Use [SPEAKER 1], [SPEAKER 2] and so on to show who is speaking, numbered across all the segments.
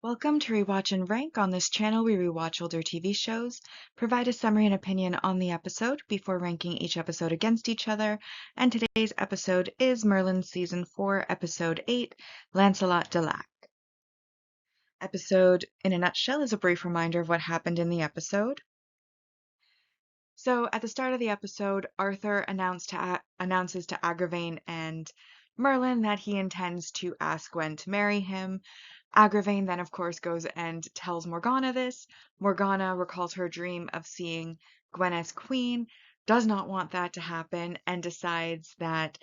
[SPEAKER 1] Welcome to Rewatch and Rank. On this channel, we rewatch older TV shows, provide a summary and opinion on the episode before ranking each episode against each other. And today's episode is Merlin Season 4, Episode 8, Lancelot de Lac. Episode, in a nutshell, is a brief reminder of what happened in the episode. So, at the start of the episode, Arthur announces to Agravain and Merlin that he intends to ask Gwen to marry him. Agravain then, of course, goes and tells Morgana this. Morgana recalls her dream of seeing Gwen as queen, does not want that to happen, and decides that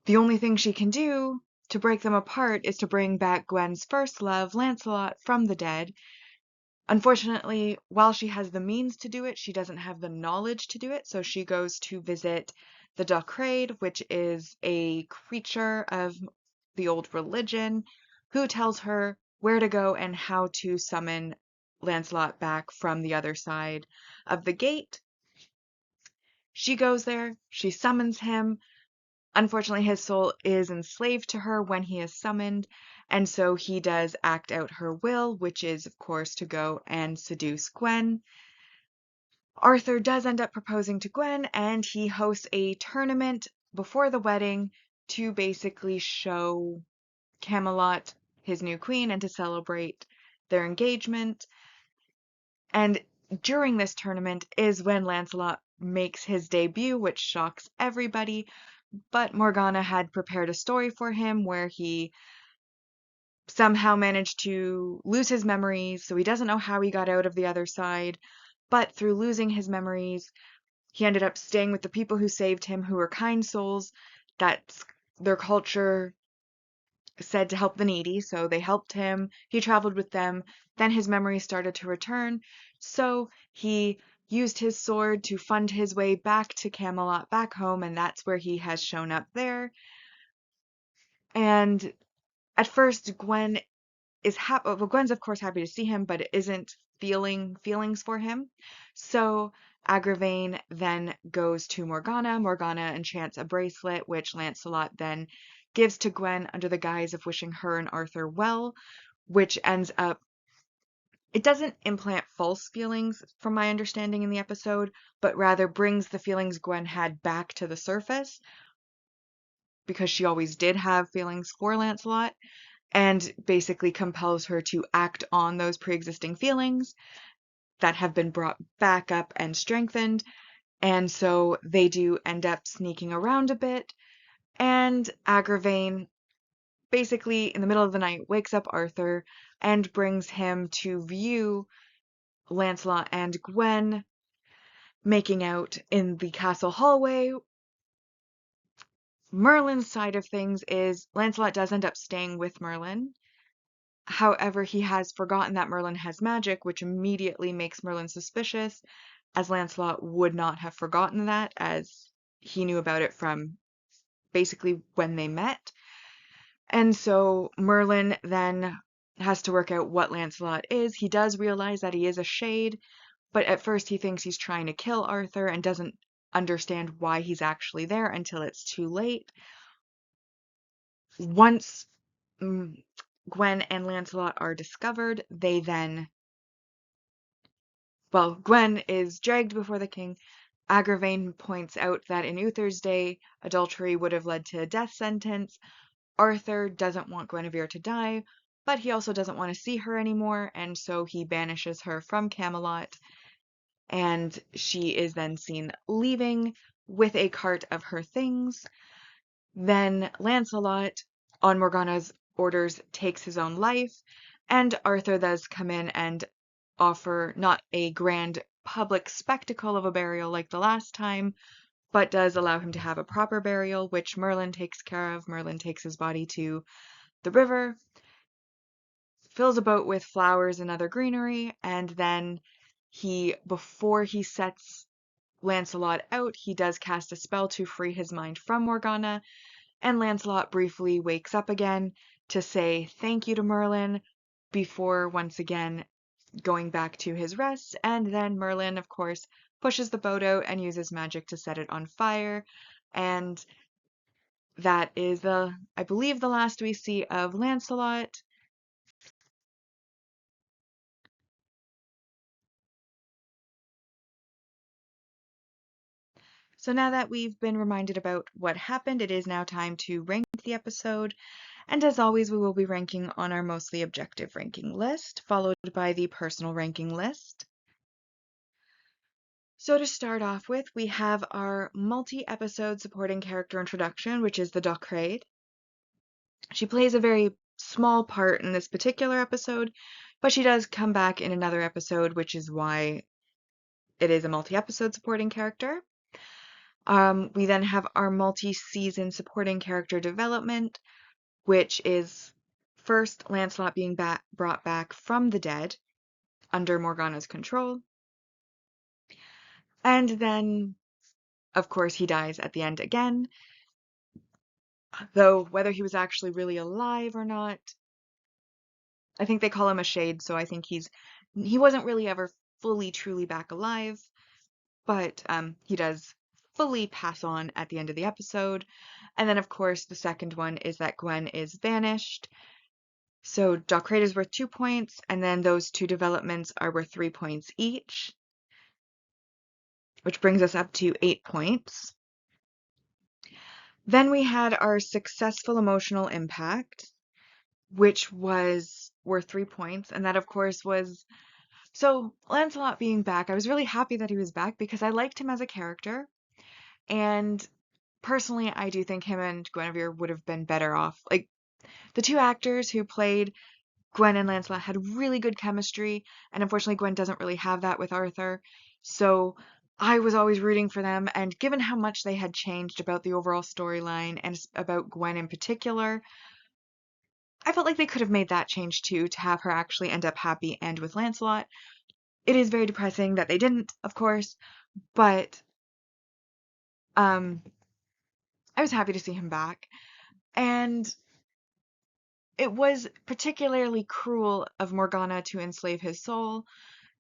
[SPEAKER 1] the only thing she can do to break them apart is to bring back Gwen's first love, Lancelot, from the dead. Unfortunately, while she has the means to do it, she doesn't have the knowledge to do it, so she goes to visit the Docraid, which is a creature of the old religion, who tells her where to go and how to summon Lancelot back from the other side of the gate. She goes there, she summons him. Unfortunately, his soul is enslaved to her when he is summoned, and so he does act out her will, which is, of course, to go and seduce Gwen. Arthur does end up proposing to Gwen, and he hosts a tournament before the wedding to basically show Camelot his new queen and to celebrate their engagement. And during this tournament is when Lancelot makes his debut, which shocks everybody. But Morgana had prepared a story for him where he somehow managed to lose his memories, so he doesn't know how he got out of the other side. But through losing his memories, he ended up staying with the people who saved him, who were kind souls. That's their culture said to help the needy, so they helped him. He traveled with them. Then his memories started to return, so he used his sword to fund his way back to Camelot, back home, and that's where he has shown up there. And at first, Gwen is happy. Well, Gwen's of course happy to see him, but isn't feeling feelings for him. So Agravain then goes to Morgana. Morgana enchants a bracelet, which Lancelot then gives to Gwen under the guise of wishing her and Arthur well, which ends up. It doesn't implant false feelings, from my understanding in the episode, but rather brings the feelings Gwen had back to the surface, because she always did have feelings for Lancelot, and basically compels her to act on those pre-existing feelings that have been brought back up and strengthened. And so they do end up sneaking around a bit, and Agravain basically in the middle of the night wakes up Arthur and brings him to view Lancelot and Gwen making out in the castle hallway. Merlin's side of things is Lancelot does end up staying with Merlin. However, he has forgotten that Merlin has magic, which immediately makes Merlin suspicious, as Lancelot would not have forgotten that, as he knew about it from basically when they met. And so Merlin then has to work out what Lancelot is. He does realize that he is a shade, but at first he thinks he's trying to kill Arthur and doesn't understand why he's actually there until it's too late. Once Gwen and Lancelot are discovered, they then Gwen is dragged before the king. Agravain points out that in Uther's day, adultery would have led to a death sentence. Arthur doesn't want Guinevere to die, but he also doesn't want to see her anymore, and so he banishes her from Camelot, and she is then seen leaving with a cart of her things. Then Lancelot, on Morgana's orders, takes his own life, and Arthur does come in and offer not a grand public spectacle of a burial like the last time, but does allow him to have a proper burial, which Merlin takes care of. Merlin takes his body to the river, fills a boat with flowers and other greenery, and then before he sets Lancelot out, he does cast a spell to free his mind from Morgana, and Lancelot briefly wakes up again to say thank you to Merlin before once again going back to his rest, and then Merlin, of course, pushes the boat out and uses magic to set it on fire, and that is I believe, the last we see of Lancelot. So now that we've been reminded about what happened, it is now time to rank the episode. And as always, we will be ranking on our mostly objective ranking list, followed by the personal ranking list. So to start off with, we have our multi-episode supporting character introduction, which is the Docraid. She plays a very small part in this particular episode, but she does come back in another episode, which is why it is a multi-episode supporting character. We then have our multi-season supporting character development, which is first Lancelot being brought back from the dead under Morgana's control. And then, of course, he dies at the end again. Though whether he was actually really alive or not, I think they call him a shade, so I think he wasn't really ever fully truly back alive, but he does fully pass on at the end of the episode. And then of course the second one is that Gwen is vanished. So Docraid is worth 2 points, and then those two developments are worth 3 points each, which brings us up to 8 points. Then we had our successful emotional impact, which was worth 3 points, and that of course was so Lancelot being back. I was really happy that he was back because I liked him as a character, and personally I do think him and Guinevere would have been better off. Like, the two actors who played Gwen and Lancelot had really good chemistry, and unfortunately Gwen doesn't really have that with Arthur. So I was always rooting for them, and given how much they had changed about the overall storyline and about Gwen in particular, I felt like they could have made that change too, to have her actually end up happy and with Lancelot. It is very depressing that they didn't, of course, but I was happy to see him back. And it was particularly cruel of Morgana to enslave his soul,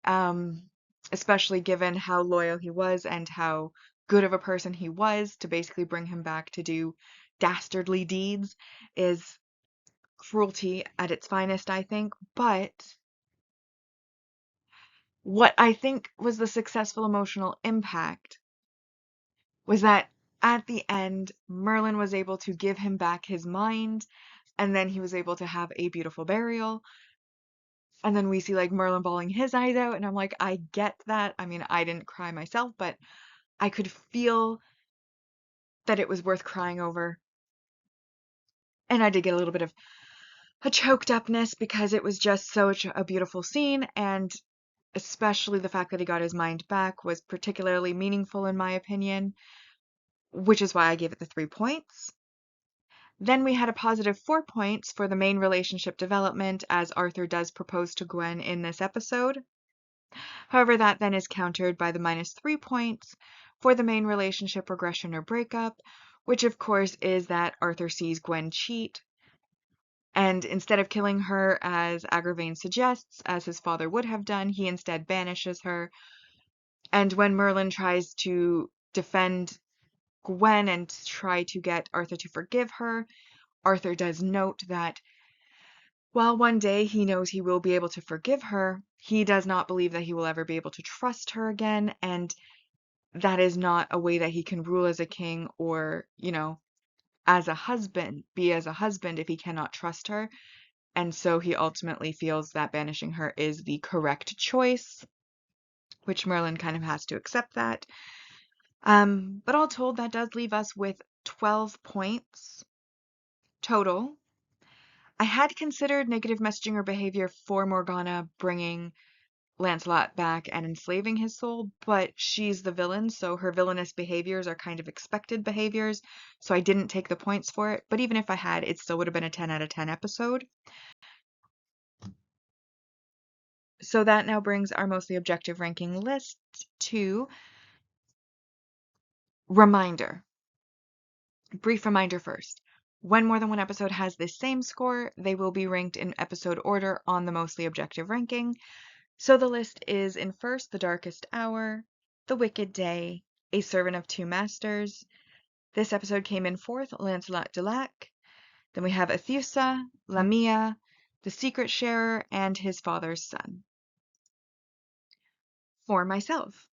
[SPEAKER 1] um, especially given how loyal he was and how good of a person he was. To basically bring him back to do dastardly deeds is cruelty at its finest, I think. But what I think was the successful emotional impact was that at the end, Merlin was able to give him back his mind, and then he was able to have a beautiful burial. And then we see like Merlin bawling his eyes out, and I'm like, I get that. I mean, I didn't cry myself, but I could feel that it was worth crying over. And I did get a little bit of a choked upness because it was just such a beautiful scene, and especially the fact that he got his mind back was particularly meaningful in my opinion, which is why I gave it the 3 points. Then we had a positive 4 points for the main relationship development, as Arthur does propose to Gwen in this episode. However, that then is countered by the -3 points for the main relationship regression or breakup, which of course is that Arthur sees Gwen cheat, and instead of killing her as Agravain suggests, as his father would have done, he instead banishes her. And when Merlin tries to defend Gwen and try to get Arthur to forgive her, Arthur does note that while one day he knows he will be able to forgive her, he does not believe that he will ever be able to trust her again, and that is not a way that he can rule as a king or, as a husband, be as a husband if he cannot trust her. And so he ultimately feels that banishing her is the correct choice, which Merlin kind of has to accept that. But all told, that does leave us with 12 points total. I had considered negative messaging or behavior for Morgana bringing Lancelot back and enslaving his soul, but she's the villain, so her villainous behaviors are kind of expected behaviors, so I didn't take the points for it. But even if I had, it still would have been a 10 out of 10 episode. So that now brings our mostly objective ranking list to reminder. Brief reminder first. When more than one episode has the same score, they will be ranked in episode order on the mostly objective ranking. So the list is in first, The Darkest Hour, The Wicked Day, A Servant of Two Masters. This episode came in fourth, Lancelot du Lac. Then we have Ethusa, Lamia, The Secret Sharer, and His Father's Son. For myself,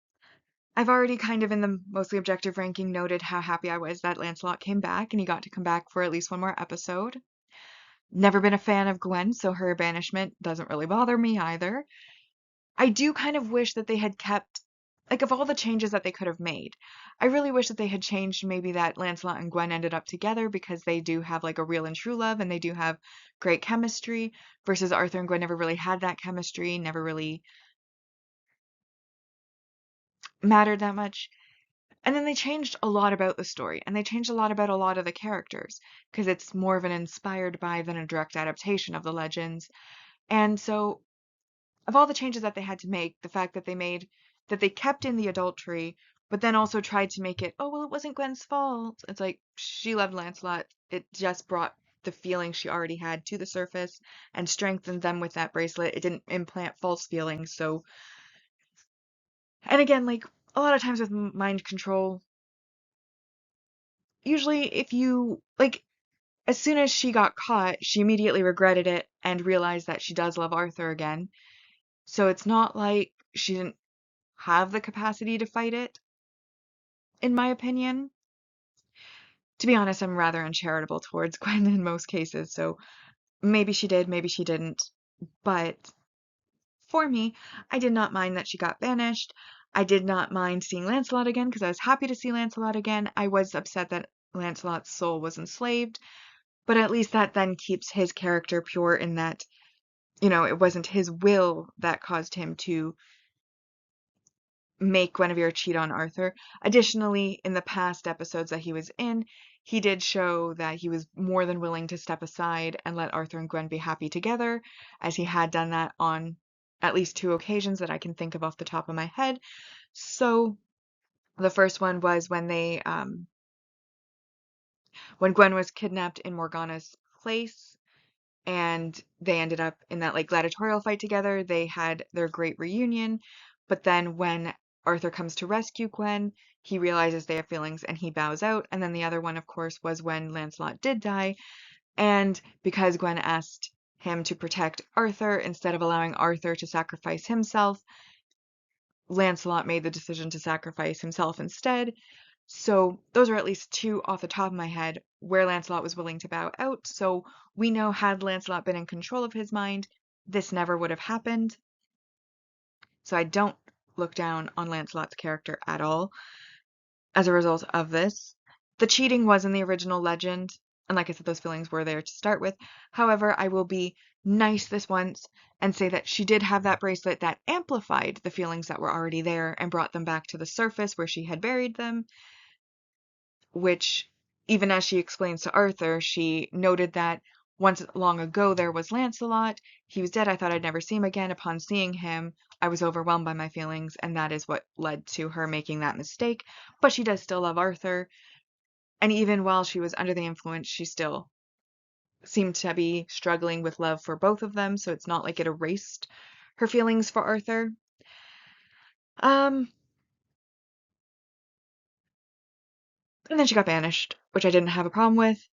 [SPEAKER 1] I've already kind of in the mostly objective ranking noted how happy I was that Lancelot came back and he got to come back for at least one more episode. Never been a fan of Gwen, so her banishment doesn't really bother me either. I do kind of wish that they had kept, like, of all the changes that they could have made, I really wish that they had changed maybe that Lancelot and Gwen ended up together because they do have like a real and true love and they do have great chemistry versus Arthur and Gwen never really had that chemistry, never really mattered that much. And then they changed a lot about the story and they changed a lot about a lot of the characters because it's more of an inspired by than a direct adaptation of the legends. And so of all the changes that they had to make, the fact that they kept in the adultery, but then also tried to make it, oh, well, it wasn't Gwen's fault. It's like she loved Lancelot. It just brought the feelings she already had to the surface and strengthened them with that bracelet. It didn't implant false feelings. So, and again, like a lot of times with mind control, usually if you, like, as soon as she got caught, she immediately regretted it and realized that she does love Arthur again. So it's not like she didn't have the capacity to fight it, in my opinion. To be honest, I'm rather uncharitable towards Gwen in most cases, so maybe she did, maybe she didn't. But for me, I did not mind that she got banished. I did not mind seeing Lancelot again because I was happy to see Lancelot again. I was upset that Lancelot's soul was enslaved, but at least that then keeps his character pure in that, it wasn't his will that caused him to make Guinevere cheat on Arthur. Additionally, in the past episodes that he was in, he did show that he was more than willing to step aside and let Arthur and Gwen be happy together, as he had done that on at least two occasions that I can think of off the top of my head. So the first one was when Gwen was kidnapped in Morgana's place and they ended up in that like gladiatorial fight together. They had their great reunion, but then when Arthur comes to rescue Gwen, he realizes they have feelings and he bows out. And then the other one, of course, was when Lancelot did die, and because Gwen asked him to protect Arthur instead of allowing Arthur to sacrifice himself, Lancelot made the decision to sacrifice himself instead. So those are at least two off the top of my head where Lancelot was willing to bow out. So we know had Lancelot been in control of his mind, this never would have happened. So I don't look down on Lancelot's character at all as a result of this. The cheating was in the original legend, and like I said, those feelings were there to start with. However, I will be nice this once and say that she did have that bracelet that amplified the feelings that were already there and brought them back to the surface where she had buried them, which, even as she explains to Arthur, she noted that once long ago there was Lancelot. He was dead. I thought I'd never see him again. Upon seeing him, I was overwhelmed by my feelings, and that is what led to her making that mistake. But she does still love Arthur, and even while she was under the influence, she still seemed to be struggling with love for both of them, so it's not like it erased her feelings for Arthur. Um, and then she got banished, which I didn't have a problem with.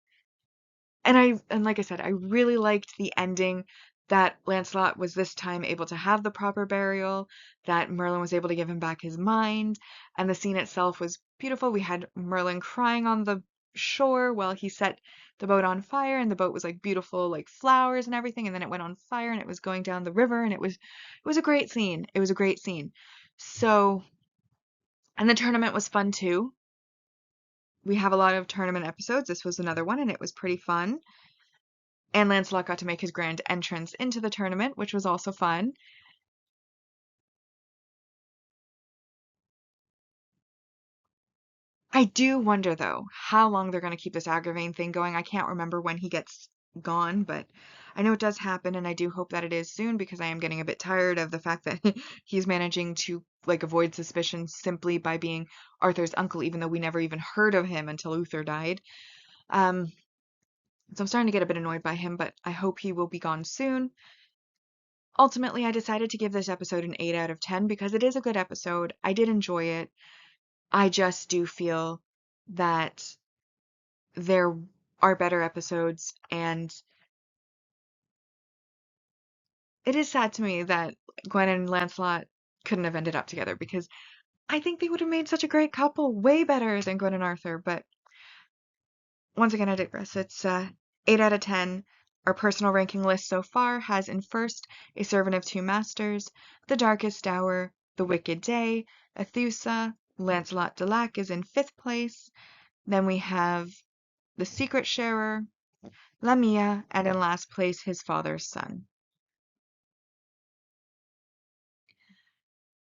[SPEAKER 1] And like I said, I really liked the ending that Lancelot was this time able to have the proper burial, that Merlin was able to give him back his mind, and the scene itself was beautiful. We had Merlin crying on the shore while he set the boat on fire, and the boat was like beautiful, like flowers and everything, and then it went on fire and it was going down the river, and it was a great scene. It was a great scene. So, and the tournament was fun too. We have a lot of tournament episodes. This was another one, and it was pretty fun. And Lancelot got to make his grand entrance into the tournament, which was also fun. I do wonder, though, how long they're going to keep this Agravain thing going. I can't remember when he gets gone, but I know it does happen, and I do hope that it is soon because I am getting a bit tired of the fact that he's managing to like avoid suspicion simply by being Arthur's uncle, even though we never even heard of him until Uther died. Um, so I'm starting to get a bit annoyed by him, but I hope he will be gone soon. Ultimately, I decided to give this episode an 8 out of 10 because it is a good episode. I did enjoy it. I just do feel that there are better episodes, and it is sad to me that Gwen and Lancelot couldn't have ended up together because I think they would have made such a great couple, way better than Gwen and Arthur, but once again, I digress. It's 8 out of 10. Our personal ranking list so far has in first A Servant of Two Masters, The Darkest Hour, The Wicked Day, Athusa, Lancelot de Lac is in 5th place. Then we have The Secret Sharer, Lamia, and in last place, His Father's Son.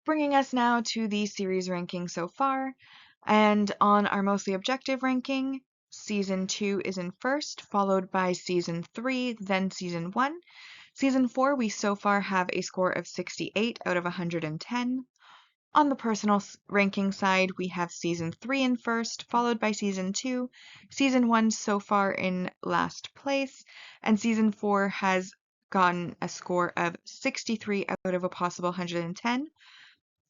[SPEAKER 1] Bringing us now to the series ranking so far, and on our mostly objective ranking, Season 2 is in first, followed by Season 3, then Season 1. Season 4, we so far have a score of 68 out of 110. On the personal ranking side, we have Season 3 in first, followed by Season 2. Season 1 so far in last place, and Season 4 has gotten a score of 63 out of a possible 110.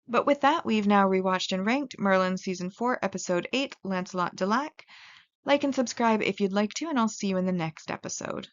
[SPEAKER 1] But with that, we've now rewatched and ranked Merlin Season 4, Episode 8, Lancelot de Lac. Like and subscribe if you'd like to, and I'll see you in the next episode.